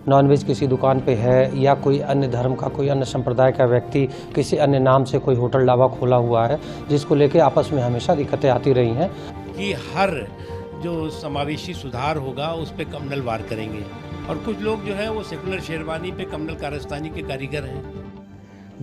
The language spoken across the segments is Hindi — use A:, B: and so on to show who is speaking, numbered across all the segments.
A: नॉनवेज किसी दुकान पे है या कोई अन्य धर्म का, कोई अन्य संप्रदाय का व्यक्ति किसी अन्य नाम से कोई होटल ढाबा खोला हुआ है, जिसको लेके आपस में हमेशा दिक्कतें आती रही हैं
B: कि हर जो समावेशी सुधार होगा उस पे कमनल वार करेंगे। और कुछ लोग जो है वो सेकुलर शेरवानी पे कमनल कारस्तानी के कारीगर हैं।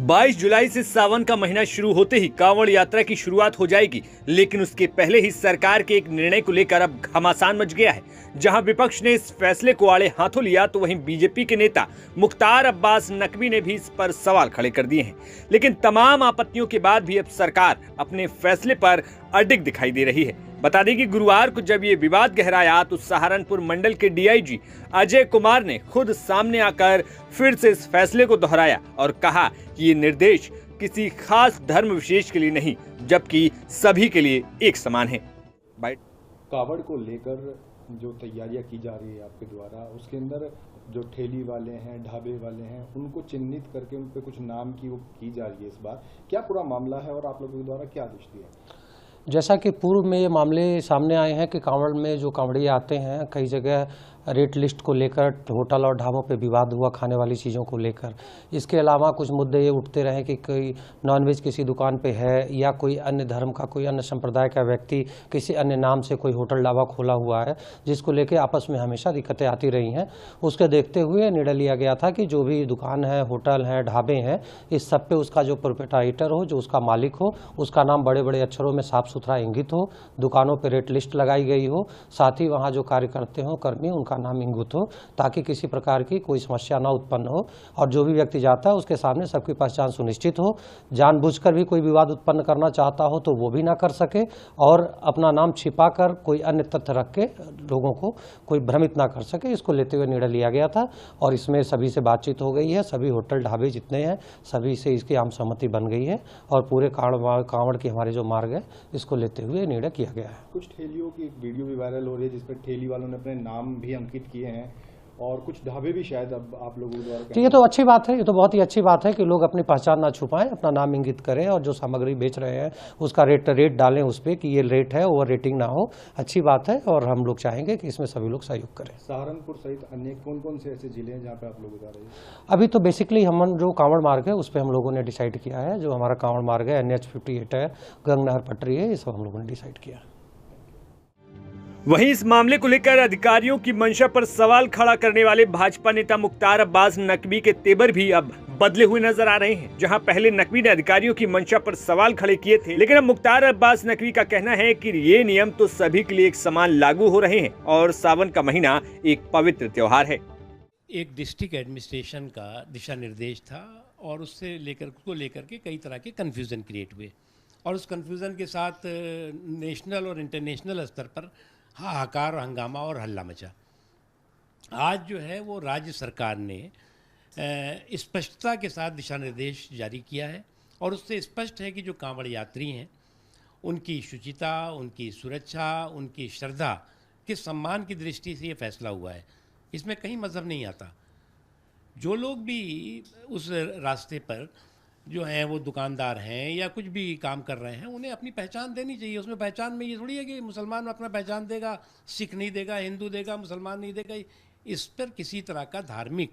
C: 22 जुलाई से सावन का महीना शुरू होते ही कांवड़ यात्रा की शुरुआत हो जाएगी, लेकिन उसके पहले ही सरकार के एक निर्णय को लेकर अब घमासान मच गया है। जहां विपक्ष ने इस फैसले को आड़े हाथों लिया, तो वहीं बीजेपी के नेता मुख्तार अब्बास नकवी ने भी इस पर सवाल खड़े कर दिए हैं। लेकिन तमाम आपत्तियों के बाद भी अब सरकार अपने फैसले पर अडिग दिखाई दे रही है। बता दें कि गुरुवार को जब ये विवाद गहराया, तो सहारनपुर मंडल के डीआईजी अजय कुमार ने खुद सामने आकर फिर से इस फैसले को दोहराया और कहा कि ये निर्देश किसी खास धर्म विशेष के लिए नहीं, जबकि सभी के लिए एक समान है।
D: कावड़ को लेकर जो तैयारियां की जा रही है आपके द्वारा, उसके अंदर जो ठेली वाले हैं, ढाबे वाले हैं, उनको चिन्हित करके उन पे कुछ नाम की वो की जा रही है। इस बार क्या पूरा मामला है और आप लोगों के द्वारा क्या आदेश दिया है?
A: जैसा कि पूर्व में ये मामले सामने आए हैं कि कांवड़ में जो कांवड़िए आते हैं, कई जगह रेट लिस्ट को लेकर होटल और ढाबों पे विवाद हुआ खाने वाली चीज़ों को लेकर। इसके अलावा कुछ मुद्दे ये उठते रहे कि कोई नॉनवेज किसी दुकान पे है या कोई अन्य धर्म का, कोई अन्य संप्रदाय का व्यक्ति किसी अन्य नाम से कोई होटल ढाबा खोला हुआ है, जिसको लेके आपस में हमेशा दिक्कतें आती रही हैं। उसके देखते हुए निर्णय लिया गया था कि जो भी दुकान है, होटल हैं, ढाबे हैं, इस सब पे उसका जो प्रोप्राइटर हो, जो उसका मालिक हो, उसका नाम बड़े बड़े अक्षरों में साफ सुथरा इंगित हो, दुकानों पर रेट लिस्ट लगाई गई हो, साथ ही वहाँ जो कार्य करते हों कर्मी, उनका नाम इंगित हो, ताकि किसी प्रकार की कोई समस्या ना उत्पन्न हो और जो भी व्यक्ति जाता है उसके सामने सबकी पहचान सुनिश्चित हो। जानबूझकर भी कोई विवाद उत्पन्न करना चाहता हो तो वो भी ना कर सके और अपना नाम छिपाकर कोई अन्य तथ्य रख के लोगों को कोई भ्रमित ना कर सके। इसको लेते हुए निर्णय लिया गया था और इसमें सभी से बातचीत हो गई है। सभी होटल ढाबे जितने हैं सभी से इसकी आम सहमति बन गई है और पूरे कांवड़ के हमारे जो मार्ग है इसको लेते हुए निर्णय किया गया है।
D: कुछ ठेलियों की वीडियो भी वायरल हो रही है जिसपे ठेली वालों ने अपने नाम भी अंकित किए हैं और कुछ ढाबे भी शायद अब आप लोगों द्वारा।
A: तो ये तो अच्छी बात है, ये तो बहुत ही अच्छी बात है कि लोग अपनी पहचान ना छुपाएं, अपना नाम इंगित करें और जो सामग्री बेच रहे हैं उसका रेट डालें उस पर कि ये रेट है, ओवर रेटिंग ना हो। अच्छी बात है और हम लोग चाहेंगे कि इसमें सभी लोग सहयोग करें।
D: सहारनपुर सहित अन्य कौन कौन से ऐसे जिले हैं जहाँ पे आप लोग बता रहे हैं?
A: अभी तो बेसिकली हम जो कांवड़ मार्ग है उस पर हम लोगों ने डिसाइड किया है। जो हमारा कांवड़ मार्ग है NH 58 है, गंगनहर पटरी है, ये सब हम लोगों ने डिसाइड किया है।
C: वहीं इस मामले को लेकर अधिकारियों की मंशा पर सवाल खड़ा करने वाले भाजपा नेता मुख्तार अब्बास नकवी के तेवर भी अब बदले हुए नजर आ रहे हैं। जहां पहले नकवी ने अधिकारियों की मंशा पर सवाल खड़े किए थे, लेकिन अब मुख्तार अब्बास नकवी का कहना है कि ये नियम तो सभी के लिए एक समान लागू हो रहे हैं और सावन का महीना एक पवित्र त्योहार है।
B: एक डिस्ट्रिक्ट एडमिनिस्ट्रेशन का दिशा निर्देश था और उसको लेकर के कई तरह के कन्फ्यूज़न क्रिएट हुए और उस कन्फ्यूज़न के साथ नेशनल और इंटरनेशनल स्तर पर हाहाकार, हंगामा और हल्ला मचा। आज जो है वो राज्य सरकार ने स्पष्टता के साथ दिशा निर्देश जारी किया है और उससे स्पष्ट है कि जो कांवड़ यात्री हैं उनकी शुचिता, उनकी सुरक्षा, उनकी श्रद्धा के सम्मान की दृष्टि से ये फैसला हुआ है। इसमें कहीं मज़हब नहीं आता। जो लोग भी उस रास्ते पर जो हैं वो दुकानदार हैं या कुछ भी काम कर रहे हैं, उन्हें अपनी पहचान देनी चाहिए। उसमें पहचान में ये थोड़ी है कि मुसलमान अपना पहचान देगा, सिख नहीं देगा, हिंदू देगा, मुसलमान नहीं देगा। इस पर किसी तरह का धार्मिक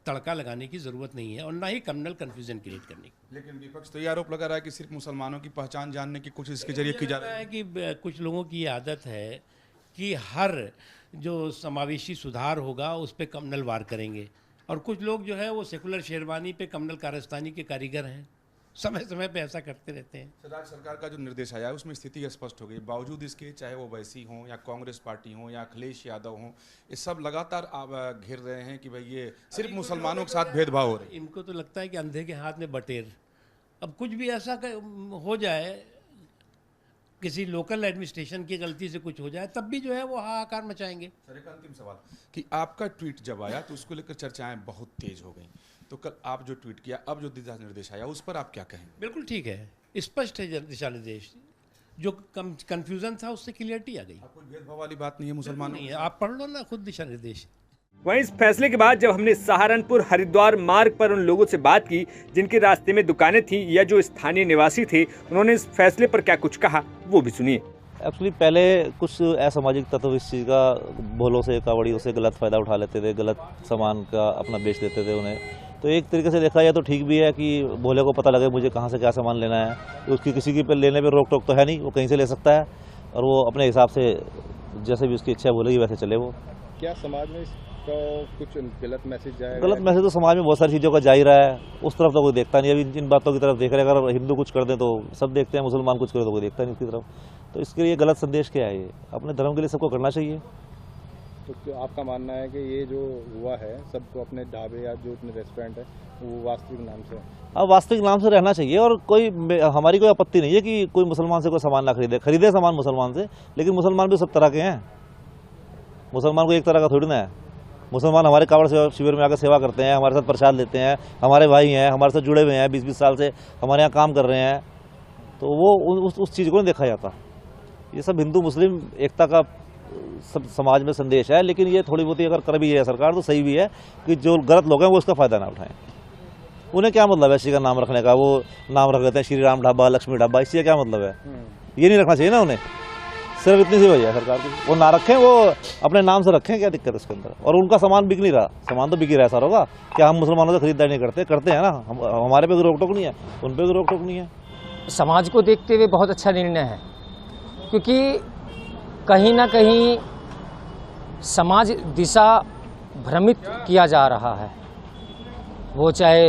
B: तड़का लगाने की ज़रूरत नहीं है और ना ही कम्युनल कन्फ्यूजन क्रिएट करने की।
E: लेकिन विपक्ष तो ये आरोप लगा रहा है कि सिर्फ मुसलमानों की पहचान जानने की कोशिश इसके जरिए की जा रही है
B: कि कुछ लोगों की आदत है कि हर जो समावेशी सुधार होगा उस पर कम्युनल वार करेंगे और कुछ लोग जो है वो सेकुलर शेरवानी पे कम्युनल कारस्तानी के कारीगर हैं, समय समय पे ऐसा करते रहते हैं।
E: राज्य सरकार का जो निर्देश आया है उसमें स्थिति स्पष्ट हो गई। बावजूद इसके चाहे वो वैसी हों या कांग्रेस पार्टी हो या अखिलेश यादव हों, ये सब लगातार घेर रहे हैं कि भाई ये सिर्फ मुसलमानों के साथ भेदभाव हो रहा है।
B: इनको तो लगता है कि अंधे के हाथ में बटेर। अब कुछ भी ऐसा हो जाए, किसी लोकल एडमिनिस्ट्रेशन की गलती से कुछ हो जाए, तब भी जो है वो हाहाकार मचाएंगे।
E: सर एक अंतिम सवाल कि आपका ट्वीट जब आया तो उसको लेकर चर्चाएं बहुत तेज हो गई, तो कल आप जो ट्वीट किया, अब जो दिशा निर्देश आया उस पर आप क्या कहेंगे?
B: बिल्कुल ठीक है, स्पष्ट है दिशा निर्देश। जो कंफ्यूजन था उससे क्लियरिटी आ गई।
E: कोई भेदभाव वाली बात नहीं है मुसलमानों
B: नहीं है, आप पढ़ लो ना खुद दिशा निर्देश।
C: वहीं इस फैसले के बाद जब हमने सहारनपुर हरिद्वार मार्ग पर उन लोगों से बात की जिनके रास्ते में दुकानें थी या जो स्थानीय निवासी थे, उन्होंने इस फैसले पर क्या कुछ कहा वो भी सुनिए।
F: एक्चुअली पहले कुछ असामाजिक तत्व इस चीज़ का भोलों से कावड़ियों से गलत फ़ायदा उठा लेते थे, गलत सामान का अपना बेच देते थे उन्हें। तो एक तरीके से देखा जाए तो ठीक भी है कि भोले को पता लगे मुझे कहाँ से क्या सामान लेना है, तो उसकी किसी की पे लेने पे रोक टोक तो है नहीं, वो कहीं से ले सकता है और वो अपने हिसाब से जैसे भी उसकी इच्छा बोलेगी वैसे चले वो।
D: क्या समाज में इसका कुछ गलत मैसेज जाएगा?
F: गलत मैसेज तो समाज में बहुत सारी चीज़ों का जा ही रहा है, उस तरफ तो कोई देखता नहीं। अभी इन बातों की तरफ देख रहे हैं, अगर हिंदू कुछ कर दें तो सब देखते हैं, मुसलमान कुछ करे तो कोई देखता नहीं उसकी तरफ। तो इसके लिए गलत संदेश क्या है? ये अपने धर्म के लिए सबको करना चाहिए।
D: तो आपका मानना है कि ये जो हुआ है सबको अपने ढाबे या जो अपने रेस्टोरेंट है वो वास्तविक नाम से,
F: अब वास्तविक नाम से रहना चाहिए। और कोई हमारी कोई आपत्ति नहीं है कि कोई मुसलमान से कोई सामान ना खरीदे सामान मुसलमान से, लेकिन मुसलमान भी सब तरह के हैं। मुसलमान को एक तरह का थोड़ी ना है। मुसलमान हमारे कावड़ शिविर में आकर सेवा करते हैं, हमारे साथ प्रसाद लेते हैं, हमारे भाई हैं, हमारे साथ जुड़े हुए हैं, 20-20 साल से हमारे यहाँ काम कर रहे हैं। तो वो उस चीज़ को नहीं देखा जाता। ये सब हिंदू मुस्लिम एकता का सब समाज में संदेश है, लेकिन ये थोड़ी बहुत अगर कर भी है सरकार तो सही भी है कि जो गलत लोग हैं वो इसका फ़ायदा ना उठाएं। उन्हें क्या मतलब है इसी का नाम रखने का? वो नाम रख देते हैं श्री राम ढाबा, लक्ष्मी ढाबा, इससे क्या मतलब है? ये नहीं रखना चाहिए ना उन्हें। सिर्फ इतनी सी वजह है सरकार की, वो ना रखें, वो अपने नाम से रखें, क्या दिक्कत है उसके अंदर? और उनका सामान बिक नहीं रहा, सामान तो बिक ही रहा है सारों का। क्या हम मुसलमानों से खरीदारी नहीं करते हैं ना? हमारे पे कोई रोक टोक नहीं है, उन पर कोई रोक टोक नहीं है।
G: समाज को देखते हुए बहुत अच्छा निर्णय है, क्योंकि कहीं ना कहीं समाज दिशा भ्रमित किया जा रहा है। वो चाहे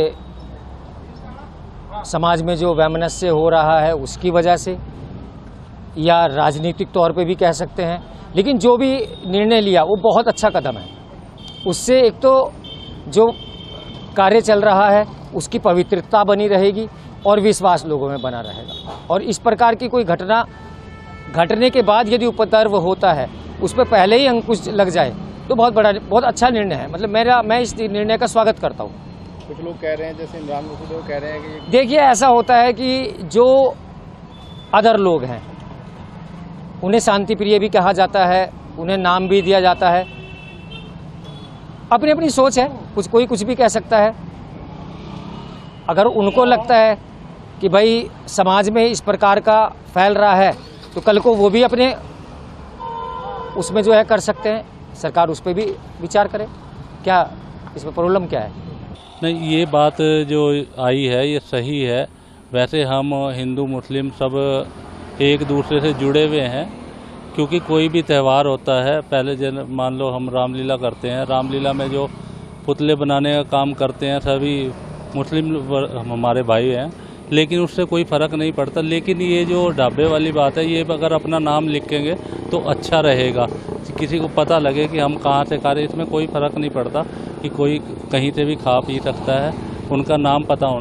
G: समाज में जो वैमनस्य हो रहा है उसकी वजह से, या राजनीतिक तौर पे भी कह सकते हैं, लेकिन जो भी निर्णय लिया वो बहुत अच्छा कदम है। उससे एक तो जो कार्य चल रहा है उसकी पवित्रता बनी रहेगी और विश्वास लोगों में बना रहेगा। और इस प्रकार की कोई घटना घटने के बाद यदि उपद्रव होता है उस पर पहले ही अंकुश लग जाए तो बहुत अच्छा निर्णय है। मतलब मैं इस निर्णय का स्वागत करता हूँ।
D: कुछ लोग कह रहे हैं, जैसे इमरान मसूद कह रहे हैं कि
G: देखिए ऐसा होता है कि जो अदर लोग हैं उन्हें शांति प्रिय भी कहा जाता है, उन्हें नाम भी दिया जाता है। अपनी अपनी सोच है, कोई कुछ भी कह सकता है। अगर उनको लगता है कि भाई समाज में इस प्रकार का फैल रहा है तो कल को वो भी अपने उसमें जो है कर सकते हैं, सरकार उस पर भी विचार करे। क्या इसमें प्रॉब्लम क्या है?
H: नहीं, ये बात जो आई है ये सही है। वैसे हम हिंदू मुस्लिम सब एक दूसरे से जुड़े हुए हैं, क्योंकि कोई भी त्यौहार होता है, पहले मान लो हम रामलीला करते हैं, रामलीला में जो पुतले बनाने का काम करते हैं सभी मुस्लिम हमारे भाई हैं, लेकिन उससे कोई फ़र्क नहीं पड़ता। लेकिन ये जो ढाबे वाली बात है, ये अगर अपना नाम लिखेंगे तो अच्छा रहेगा, किसी को पता लगे कि हम कहाँ से खा रहे। इसमें कोई फ़र्क नहीं पड़ता कि कोई कहीं से भी खा पी सकता है, उनका नाम पता होना